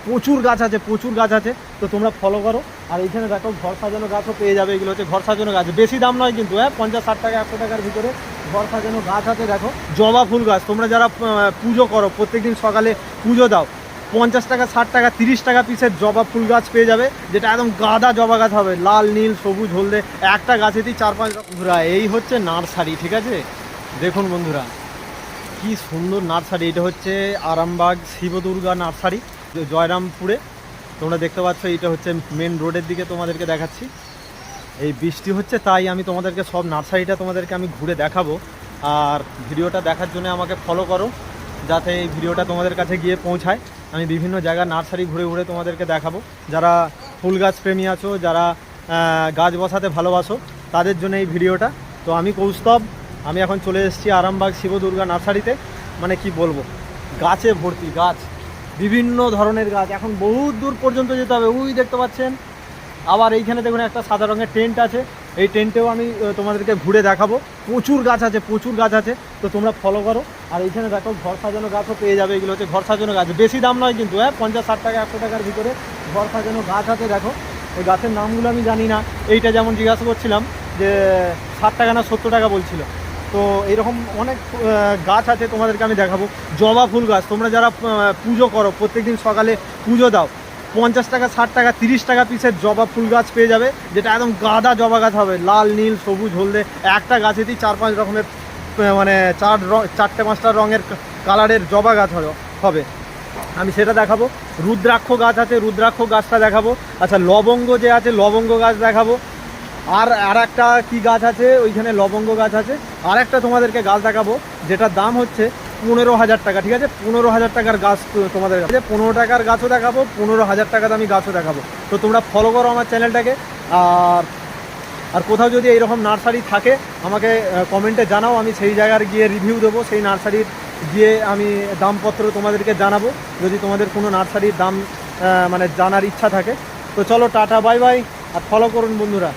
প্রচুর গাছ আছে, প্রচুর গাছ আছে। তো তোমরা ফলো করো। আর এইখানে দেখো ঘর সাজানো গাছও পেয়ে যাবে। এগুলো হচ্ছে ঘর সাজানো গাছ, বেশি দাম নয় কিন্তু, 50-60 টাকা 100 টাকার ভিতরে ঘর সাজানো গাছ আছে। দেখো জবা ফুল গাছ, তোমরা যারা পুজো করো, প্রত্যেকদিন সকালে পুজো দাও, 50 টাকা 60 টাকা 30 টাকা পিসের জবা ফুল গাছ পেয়ে যাবে, যেটা একদম গাদা জবা গাছ হবে, লাল নীল সবুজ হলদে, একটা গাছেতেই 4-5 রকম। বন্ধুরা এই হচ্ছে নার্সারি, ঠিক আছে? দেখুন বন্ধুরা কি সুন্দর নার্সারি। এটা হচ্ছে আরামবাগ শিবদুর্গা নার্সারি, জয়রামপুরে। তোমরা দেখতে পাচ্ছ, এটা হচ্ছে মেন রোডের দিকে তোমাদেরকে দেখাচ্ছি। এই বৃষ্টি হচ্ছে তাই আমি তোমাদেরকে সব নার্সারিটা তোমাদেরকে আমি ঘুরে দেখাবো। আর ভিডিওটা দেখার জন্য আমাকে ফলো করো, যাতে এই ভিডিওটা তোমাদের কাছে গিয়ে পৌঁছায়। আমি বিভিন্ন জায়গার নার্সারি ঘুরে ঘুরে তোমাদেরকে দেখাবো। যারা ফুল গাছ প্রেমী আছো, যারা গাছ বসাতে ভালোবাসো, তাদের জন্য এই ভিডিওটা। তো আমি কৌস্তব, আমি এখন চলে এসেছি আরামবাগ শিবদুর্গা নার্সারিতে। মানে কি বলবো, গাছে ভর্তি গাছ, বিভিন্ন ধরনের গাছ। এখন বহুত দূর পর্যন্ত যেতে হবে, ওই দেখতে পাচ্ছেন। আবার এইখানে দেখুন একটা সাদা রঙের টেন্ট আছে, এই টেন্টেও আমি তোমাদেরকে ঘুরে দেখাবো। প্রচুর গাছ আছে, প্রচুর গাছ আছে। তো তোমরা ফলো করো। আর এইখানে দেখো ঘর সাজানো গাছও পেয়ে যাবে। এগুলো হচ্ছে ঘর সাজানো গাছ, বেশি দাম নয় কিন্তু, 50-60 টাকা 100 টাকার ভিতরে ঘর সাজানো গাছ আছে। দেখো ওই গাছের নামগুলো আমি জানি না। এইটা যেমন জিজ্ঞাসা করছিলাম যে 60 টাকা না 70 টাকা বলছিল। তো এইরকম অনেক গাছ আছে, তোমাদেরকে আমি দেখাবো। জবা ফুল গাছ, তোমরা যারা পুজো করো, প্রত্যেকদিন সকালে পুজো দাও, 50 টাকা 60 টাকা 30 টাকা পিসের জবা ফুল গাছ পেয়ে যাবে, যেটা একদম গাদা জবা গাছ হবে, লাল নীল সবুজ হলদে, একটা গাছেতেই 4-5 রকমের, মানে 4-5টা রঙের কালারের জবা গাছ হবে। আমি সেটা দেখাবো। রুদ্রাক্ষ গাছ আছে, রুদ্রাক্ষ গাছটা দেখাবো। আচ্ছা লবঙ্গ যে আছে, লবঙ্গ গাছ দেখাবো। আর একটা কি গাছ আছে, ওইখানে লবঙ্গ গাছ আছে। আর একটা তোমাদেরকে গাছ দেখাবো, যেটার দাম হচ্ছে 15,000 টাকা, ঠিক আছে? 15,000 টাকার গাছ তোমাদের কাছে, 15 টাকার গাছও দেখাবো, 15,000 টাকা দামি গাছও দেখাবো। তো তোমরা ফলো করো আমার চ্যানেলটাকে। আর কোথাও যদি এইরকম নার্সারি থাকে আমাকে কমেন্টে জানাও, আমি সেই জায়গার গিয়ে রিভিউ দেবো, সেই নার্সারির গিয়ে আমি দামপত্র তোমাদেরকে জানাবো, যদি তোমাদের কোনো নার্সারির দাম মানে জানার ইচ্ছা থাকে। তো চলো টাটা বাই বাই, আর ফলো করুন বন্ধুরা।